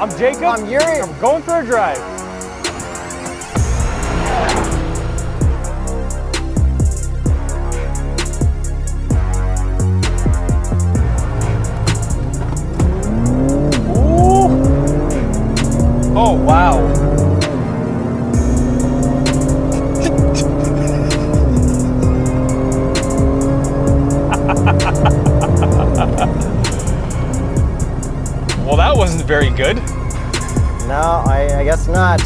I'm Jacob. I'm Yuri. I'm going for a drive. Ooh. Oh, wow. Well, that wasn't very good. No, I guess not.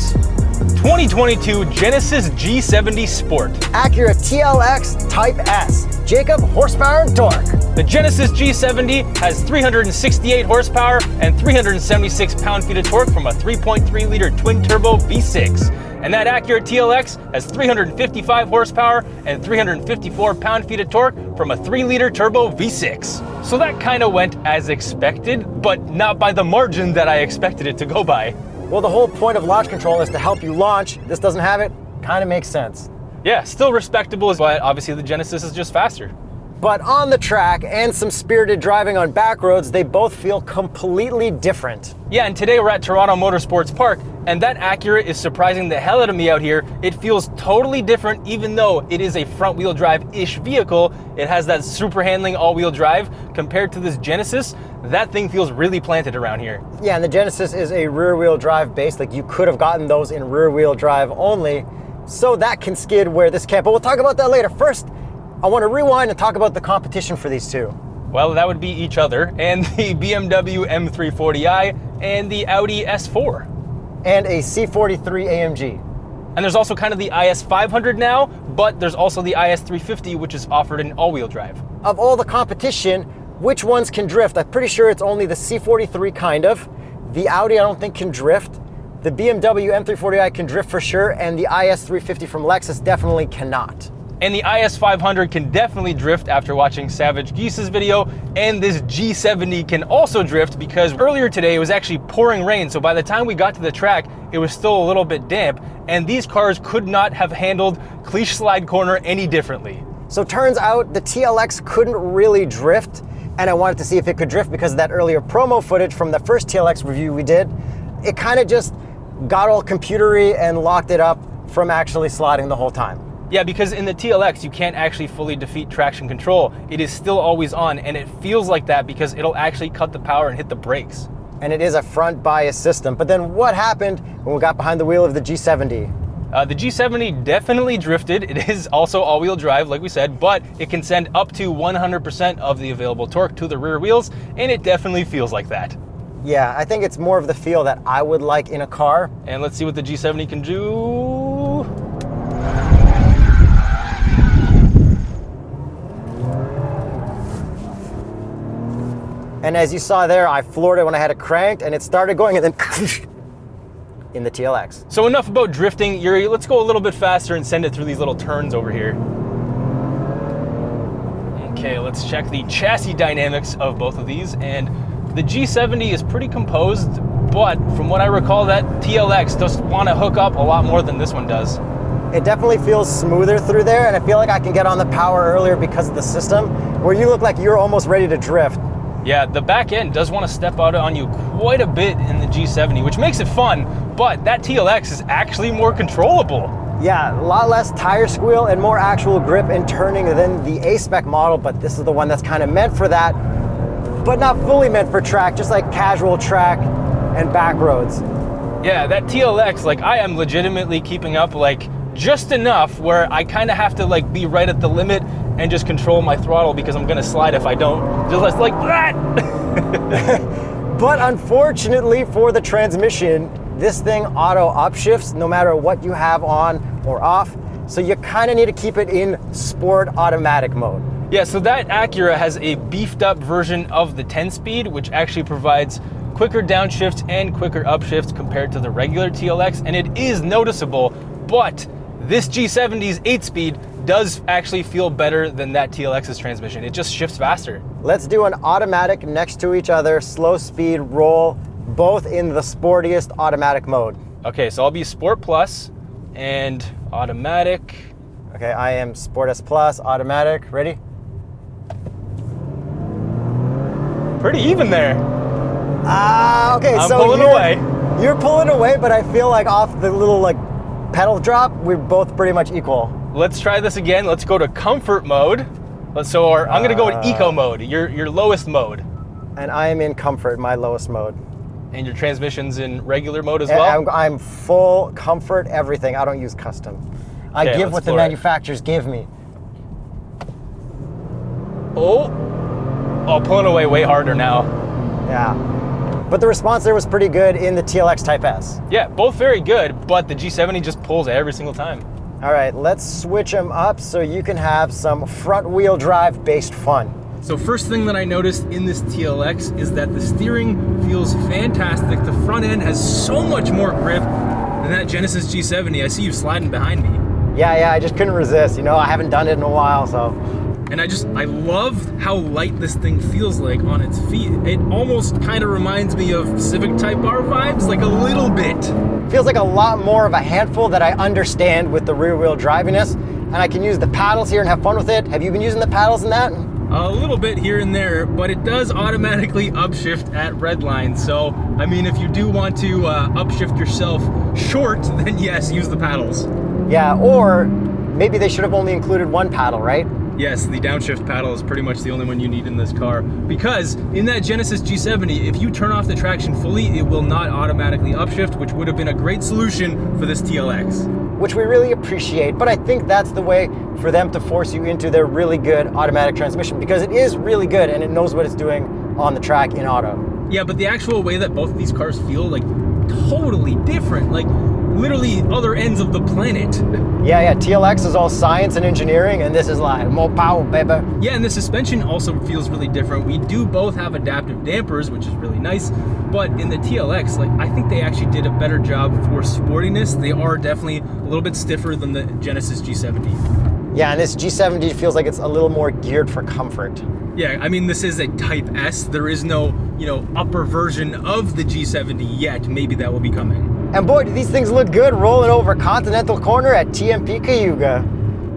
2022 Genesis G70 Sport. Acura TLX Type S. Jacob, horsepower and torque. The Genesis G70 has 368 horsepower and 376 pound-feet of torque from a 3.3 liter twin-turbo V6. And that Acura TLX has 355 horsepower and 354 pound-feet of torque from a 3-liter turbo V6. So that kind of went as expected, but not by the margin that I expected it to go by. Well, the whole point of launch control is to help you launch. This doesn't have it. Kind of makes sense. Yeah, still respectable, but obviously the Genesis is just faster. But on the track and some spirited driving on back roads, they both feel completely different. Yeah, and today we're at Toronto Motorsports Park, and that Acura is surprising the hell out of me out here. It feels totally different, even though it is a front-wheel drive-ish vehicle. It has that super handling all-wheel drive. Compared to this Genesis, that thing feels really planted around here. Yeah, and the Genesis is a rear-wheel drive base. Like, you could have gotten those in rear-wheel drive only, so that can skid where this can't. But we'll talk about that later. First, I want to rewind and talk about the competition for these two. Well, that would be each other, and the BMW M340i and the Audi S4. And a C43 AMG. And there's also kind of the IS500 now, but there's also the IS350, which is offered in all-wheel drive. Of all the competition, which ones can drift? I'm pretty sure it's only the C43 kind of. The Audi I don't think can drift. The BMW M340i can drift for sure, and the IS350 from Lexus definitely cannot. And the IS500 can definitely drift after watching Savage Geese's video, and this G70 can also drift because earlier today it was actually pouring rain, so by the time we got to the track, it was still a little bit damp, and these cars could not have handled Cliche Slide Corner any differently. So turns out the TLX couldn't really drift, and I wanted to see if it could drift because of that earlier promo footage from the first TLX review we did. It kind of just got all computery and locked it up from actually sliding the whole time. Yeah, because in the TLX, you can't actually fully defeat traction control. It is still always on, and it feels like that because it'll actually cut the power and hit the brakes. And it is a front bias system. But then what happened when we got behind the wheel of the G70? The G70 definitely drifted. It is also all-wheel drive, like we said, but it can send up to 100% of the available torque to the rear wheels, and it definitely feels like that. Yeah, I think it's more of the feel that I would like in a car. And let's see what the G70 can do. And as you saw there, I floored it when I had it cranked, and it started going, and then in the TLX. So enough about drifting, Yuri. Let's go a little bit faster and send it through these little turns over here. Okay, let's check the chassis dynamics of both of these. And the G70 is pretty composed, but from what I recall, that TLX does want to hook up a lot more than this one does. It definitely feels smoother through there, and I feel like I can get on the power earlier because of the system, where you look like you're almost ready to drift. Yeah, the back end does want to step out on you quite a bit in the G70, which makes it fun, but that TLX is actually more controllable. Yeah, a lot less tire squeal and more actual grip and turning than the A-Spec model, but this is the one that's kind of meant for that, but not fully meant for track, just like casual track and back roads. Yeah, that TLX, like, I am legitimately keeping up, like, just enough where I kind of have to, like, be right at the limit and just control my throttle because I'm gonna slide if I don't. Just like that! But unfortunately for the transmission, this thing auto upshifts no matter what you have on or off. So you kind of need to keep it in sport automatic mode. Yeah, so that Acura has a beefed up version of the 10-speed, which actually provides quicker downshifts and quicker upshifts compared to the regular TLX, and it is noticeable, but this G70's 8-speed does actually feel better than that TLX's transmission. It just shifts faster. Let's do an automatic next to each other, slow speed roll, both in the sportiest automatic mode. Okay, so I'll be Sport Plus and automatic. Okay, I am Sport S Plus, automatic. Ready? Pretty even there. Okay, I'm so pulling away. You're pulling away, but I feel like off the little like pedal drop, we're both pretty much equal. Let's try this again. Let's go to comfort mode. So I'm gonna go in eco mode, your lowest mode. And I am in comfort, my lowest mode. And your transmission's in regular mode as well? I'm full comfort, everything. I don't use custom. I give what the manufacturers give me. Oh, pulling away way harder now. Yeah. But the response there was pretty good in the TLX Type S. Yeah, both very good, but the G70 just pulls every single time. All right, let's switch them up so you can have some front wheel drive based fun. So first thing that I noticed in this TLX is that the steering feels fantastic. The front end has so much more grip than that Genesis G70. I see you sliding behind me. Yeah, I just couldn't resist. You know, I haven't done it in a while, so. And I love how light this thing feels like on its feet. It almost kind of reminds me of Civic Type R vibes, like a little bit. Feels like a lot more of a handful that I understand with the rear wheel driviness, and I can use the paddles here and have fun with it. Have you been using the paddles in that? A little bit here and there, but it does automatically upshift at red line. So, I mean, if you do want to upshift yourself short, then yes, use the paddles. Yeah, or maybe they should have only included one paddle, right? Yes, the downshift paddle is pretty much the only one you need in this car, because in that Genesis G70, if you turn off the traction fully, it will not automatically upshift, which would have been a great solution for this TLX. Which we really appreciate, but I think that's the way for them to force you into their really good automatic transmission, because it is really good and it knows what it's doing on the track in auto. Yeah, but the actual way that both of these cars feel, like, totally different, like literally other ends of the planet. Yeah, TLX is all science and engineering, and this is like more power, baby. Yeah, and the suspension also feels really different. We do both have adaptive dampers, which is really nice, but in the TLX, like, I think they actually did a better job for sportiness. They are definitely a little bit stiffer than the Genesis G70. Yeah, and this G70 feels like it's a little more geared for comfort. Yeah, I mean, this is a Type S. There is no, upper version of the G70 yet. Maybe that will be coming. And boy, do these things look good rolling over Continental Corner at TMP Cayuga.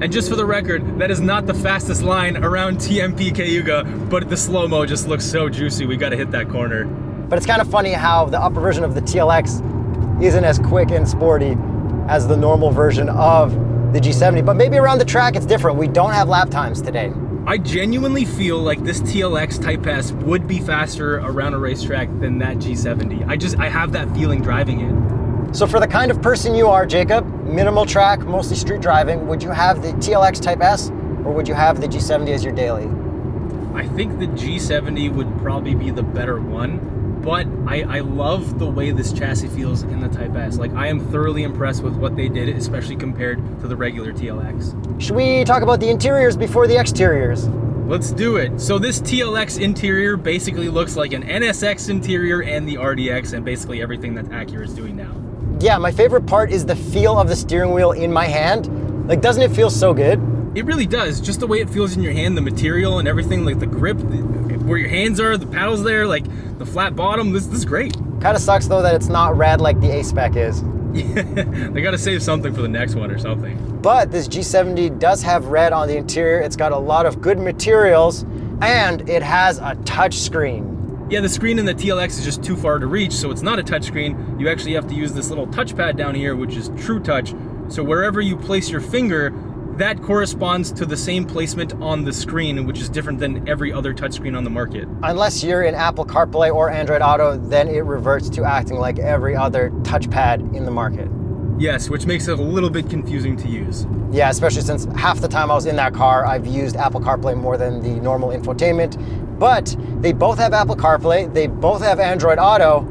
And just for the record, that is not the fastest line around TMP Cayuga, but the slow-mo just looks so juicy. We gotta hit that corner. But it's kind of funny how the upper version of the TLX isn't as quick and sporty as the normal version of the G70, but maybe around the track it's different. We don't have lap times today. I genuinely feel like this TLX Type S would be faster around a racetrack than that G70. I have that feeling driving it. So for the kind of person you are, Jacob, minimal track, mostly street driving, would you have the TLX Type S or would you have the G70 as your daily? I think the G70 would probably be the better one, but I love the way this chassis feels in the Type S. Like, I am thoroughly impressed with what they did, especially compared to the regular TLX. Should we talk about the interiors before the exteriors? Let's do it. So this TLX interior basically looks like an NSX interior and the RDX and basically everything that Acura is doing now. Yeah, my favorite part is the feel of the steering wheel in my hand. Like, doesn't it feel so good? It really does. Just the way it feels in your hand, the material and everything, like the grip, where your hands are, the paddles there, like the flat bottom, this is great. Kind of sucks though that it's not red like the A-Spec is. Yeah, they gotta save something for the next one or something. But this G70 does have red on the interior. It's got a lot of good materials and it has a touch screen. Yeah, the screen in the TLX is just too far to reach, so it's not a touchscreen. You actually have to use this little touchpad down here, which is TrueTouch. So wherever you place your finger, that corresponds to the same placement on the screen, which is different than every other touchscreen on the market. Unless you're in Apple CarPlay or Android Auto, then it reverts to acting like every other touchpad in the market. Yes, which makes it a little bit confusing to use. Yeah, especially since half the time I was in that car, I've used Apple CarPlay more than the normal infotainment. But they both have Apple CarPlay, they both have Android Auto,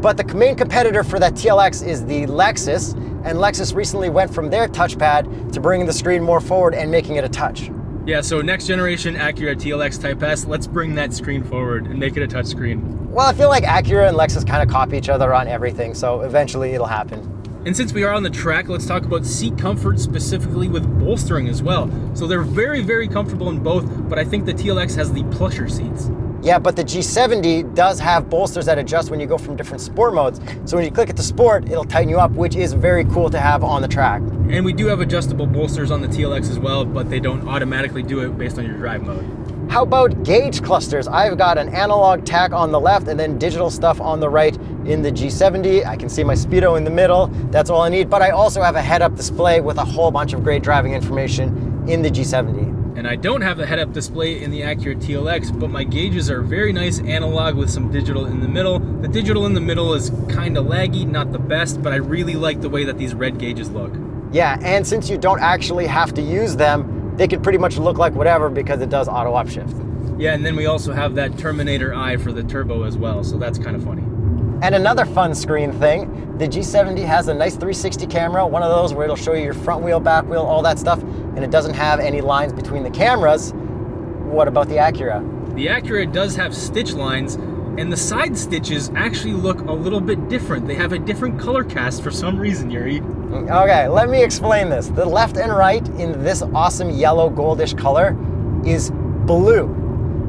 but the main competitor for that TLX is the Lexus, and Lexus recently went from their touchpad to bringing the screen more forward and making it a touch. Yeah, so next generation Acura TLX Type S, let's bring that screen forward and make it a touch screen. Well, I feel like Acura and Lexus kind of copy each other on everything, so eventually it'll happen. And since we are on the track, let's talk about seat comfort, specifically with bolstering as well. So they're very, very comfortable in both, but I think the TLX has the plusher seats. Yeah, but the G70 does have bolsters that adjust when you go from different sport modes. So when you click it to sport, it'll tighten you up, which is very cool to have on the track. And we do have adjustable bolsters on the TLX as well, but they don't automatically do it based on your drive mode. How about gauge clusters? I've got an analog tach on the left and then digital stuff on the right in the G70. I can see my speedo in the middle. That's all I need. But I also have a head-up display with a whole bunch of great driving information in the G70. And I don't have a head-up display in the Acura TLX, but my gauges are very nice analog with some digital in the middle. The digital in the middle is kind of laggy, not the best, but I really like the way that these red gauges look. Yeah, and since you don't actually have to use them, they can pretty much look like whatever because it does auto upshift. Yeah, and then we also have that Terminator eye for the turbo as well, so that's kind of funny. And another fun screen thing, the G70 has a nice 360 camera, one of those where it'll show you your front wheel, back wheel, all that stuff, and it doesn't have any lines between the cameras. What about the Acura? The Acura does have stitch lines, and the side stitches actually look a little bit different. They have a different color cast for some reason, Yuri. Okay, let me explain this. The left and right in this awesome yellow goldish color is blue.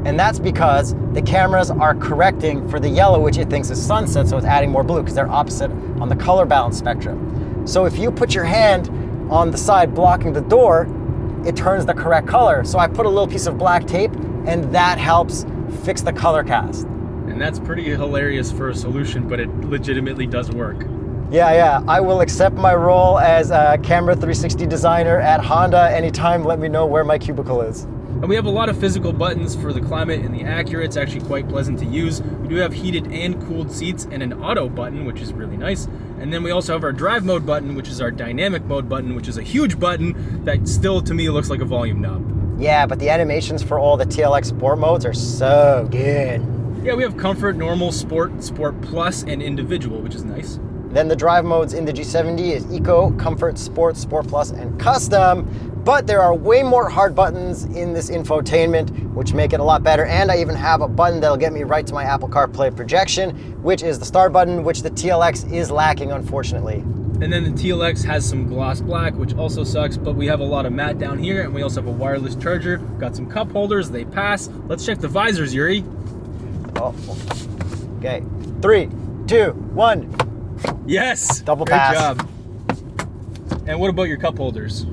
And that's because the cameras are correcting for the yellow, which it thinks is sunset, so it's adding more blue because they're opposite on the color balance spectrum. So if you put your hand on the side blocking the door, it turns the correct color. So I put a little piece of black tape and that helps fix the color cast. And that's pretty hilarious for a solution, but it legitimately does work. Yeah, I will accept my role as a camera 360 designer at Honda anytime. Let me know where my cubicle is. And we have a lot of physical buttons for the climate in the Acura. It's actually quite pleasant to use. We do have heated and cooled seats and an auto button, which is really nice. And then we also have our drive mode button, which is our dynamic mode button, which is a huge button that still to me looks like a volume knob. Yeah, but the animations for all the TLX sport modes are so good. Yeah, we have comfort, normal, sport, sport plus, and individual, which is nice. Then the drive modes in the G70 is Eco, Comfort, Sport, Sport Plus, and Custom. But there are way more hard buttons in this infotainment, which make it a lot better. And I even have a button that'll get me right to my Apple CarPlay projection, which is the start button, which the TLX is lacking, unfortunately. And then the TLX has some gloss black, which also sucks, but we have a lot of matte down here, and we also have a wireless charger. Got some cup holders, they pass. Let's check the visors, Yuri. Oh, okay. 3, 2, 1. Yes! Double Great pass. job. And what about your cup holders?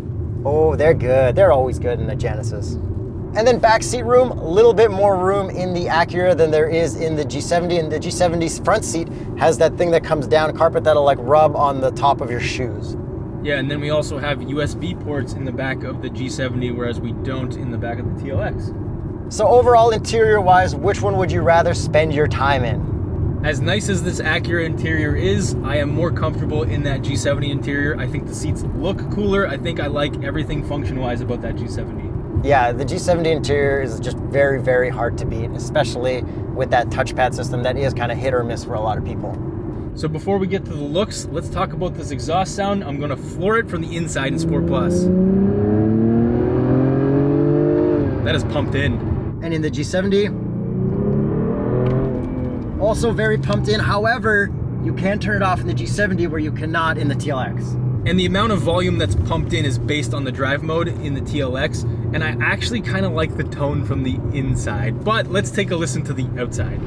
Oh, they're good. They're always good in the Genesis. And then backseat room, a little bit more room in the Acura than there is in the G70. And the G70's front seat has that thing that comes down, carpet that'll like rub on the top of your shoes. Yeah, and then we also have USB ports in the back of the G70, whereas we don't in the back of the TLX. So overall, interior-wise, which one would you rather spend your time in? As nice as this Acura interior is, I am more comfortable in that G70 interior. I think the seats look cooler. I think I like everything function-wise about that G70. Yeah, the G70 interior is just very, very hard to beat, especially with that touchpad system that is kind of hit or miss for a lot of people. So before we get to the looks, let's talk about this exhaust sound. I'm gonna floor it from the inside in Sport Plus. That is pumped in. And in the G70, also very pumped in. However, you can turn it off in the G70 where you cannot in the TLX. And the amount of volume that's pumped in is based on the drive mode in the TLX, and I actually kind of like the tone from the inside. But let's take a listen to the outside.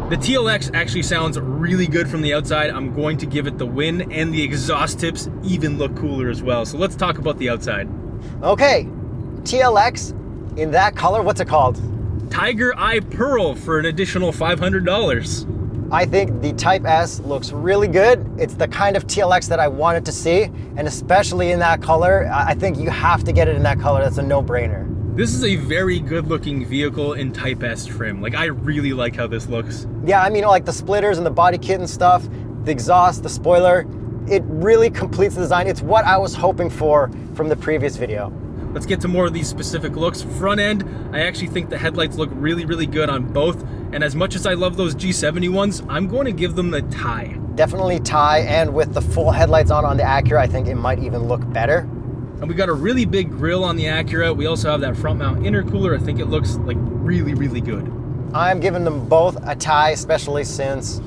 The TLX actually sounds really good from the outside. I'm going to give it the win, and the exhaust tips even look cooler as well. So let's talk about the outside. Okay, TLX in that color, what's it called? Tiger Eye Pearl for an additional $500. I think the Type S looks really good. It's the kind of TLX that I wanted to see, and especially in that color, I think you have to get it in that color. That's a no-brainer. This is a very good looking vehicle in Type S trim. Like, I really like how this looks. Yeah, I mean, like the splitters and the body kit and stuff, the exhaust, the spoiler, it really completes the design. It's what I was hoping for from the previous video. Let's get to more of these specific looks. Front end, I actually think the headlights look really, really good on both. And as much as I love those G70 ones, I'm going to give them the tie. Definitely tie, and with the full headlights on the Acura, I think it might even look better. And we got a really big grille on the Acura. We also have that front mount intercooler. I think it looks like really, really good. I'm giving them both a tie, especially since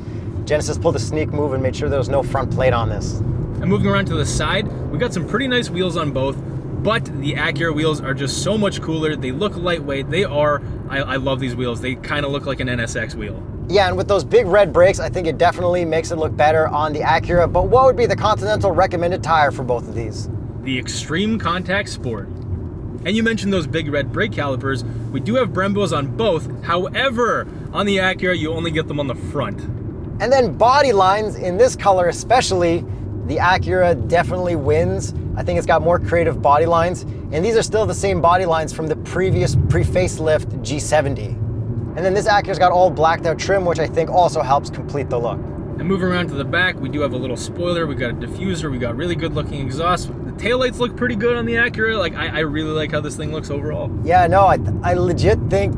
Genesis pulled a sneak move and made sure there was no front plate on this. And moving around to the side, we got some pretty nice wheels on both, but the Acura wheels are just so much cooler. They look lightweight. I love these wheels. They kind of look like an NSX wheel. Yeah, and with those big red brakes, I think it definitely makes it look better on the Acura. But what would be the Continental recommended tire for both of these? The Extreme Contact Sport. And you mentioned those big red brake calipers. We do have Brembos on both. However, on the Acura, you only get them on the front. And then body lines, in this color especially, the Acura definitely wins. I think it's got more creative body lines. And these are still the same body lines from the previous pre-facelift G70. And then this Acura's got all blacked out trim, which I think also helps complete the look. And moving around to the back, we do have a little spoiler, we got a diffuser, we got really good looking exhaust. The taillights look pretty good on the Acura. Like, I really like how this thing looks overall. Yeah, no, I legit think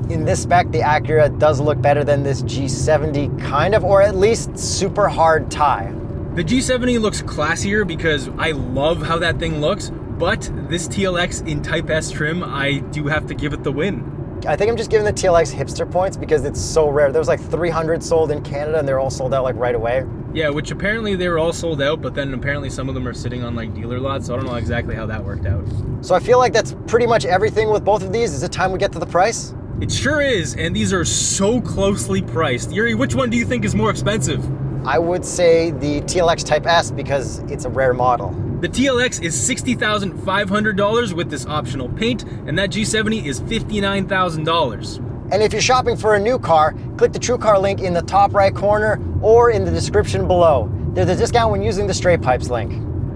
in this spec, the Acura does look better than this G70 kind of, or at least super hard tie. The G70 looks classier because I love how that thing looks, but this TLX in Type S trim, I do have to give it the win. I think I'm just giving the TLX hipster points because it's so rare. There was like 300 sold in Canada and they're all sold out like right away. Yeah, which apparently they were all sold out, but then apparently some of them are sitting on like dealer lots, so I don't know exactly how that worked out. So I feel like that's pretty much everything with both of these. Is it time we get to the price? It sure is, and these are so closely priced. Yuri, which one do you think is more expensive? I would say the TLX Type S because it's a rare model. The TLX is $60,500 with this optional paint, and that G70 is $59,000. And if you're shopping for a new car, click the TrueCar link in the top right corner or in the description below. There's a discount when using the TheStraightPipes link.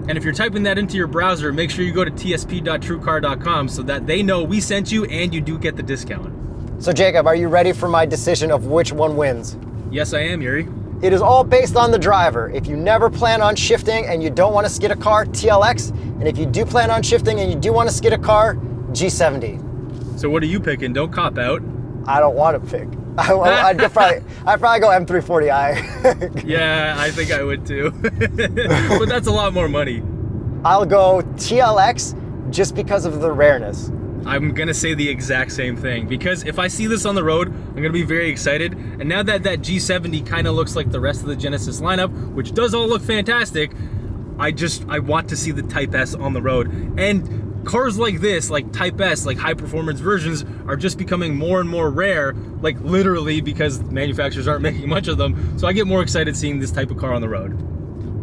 And if you're typing that into your browser, make sure you go to tsp.truecar.com so that they know we sent you and you do get the discount. So Jacob, are you ready for my decision of which one wins? Yes, I am, Yuri. It is all based on the driver. If you never plan on shifting and you don't want to skid a car, TLX. And if you do plan on shifting and you do want to skid a car, G70. So what are you picking? Don't cop out. I don't want to pick. I'd probably go M340i. Yeah, I think I would too. But that's a lot more money. I'll go TLX just because of the rareness. I'm gonna say the exact same thing because if I see this on the road, I'm gonna be very excited. And now that that G70 kind of looks like the rest of the Genesis lineup, which does all look fantastic, I want to see the Type S on the road. And cars like this, like Type S, like high performance versions, are just becoming more and more rare, like literally because manufacturers aren't making much of them. So I get more excited seeing this type of car on the road.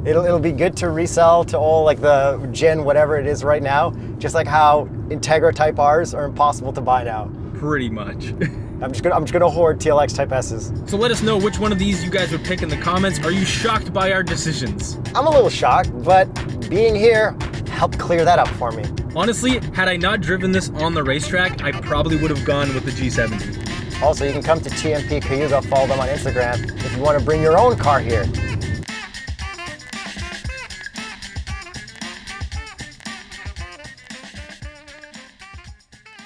It'll be good to resell to all like the Gen whatever it is right now, just like how Integra Type Rs are impossible to buy now. Pretty much. I'm just gonna hoard TLX Type S's. So let us know which one of these you guys would pick in the comments. Are you shocked by our decisions? I'm a little shocked, but being here helped clear that up for me. Honestly, had I not driven this on the racetrack, I probably would have gone with the G70. Also, you can come to TMP Cayuga, follow them on Instagram if you want to bring your own car here.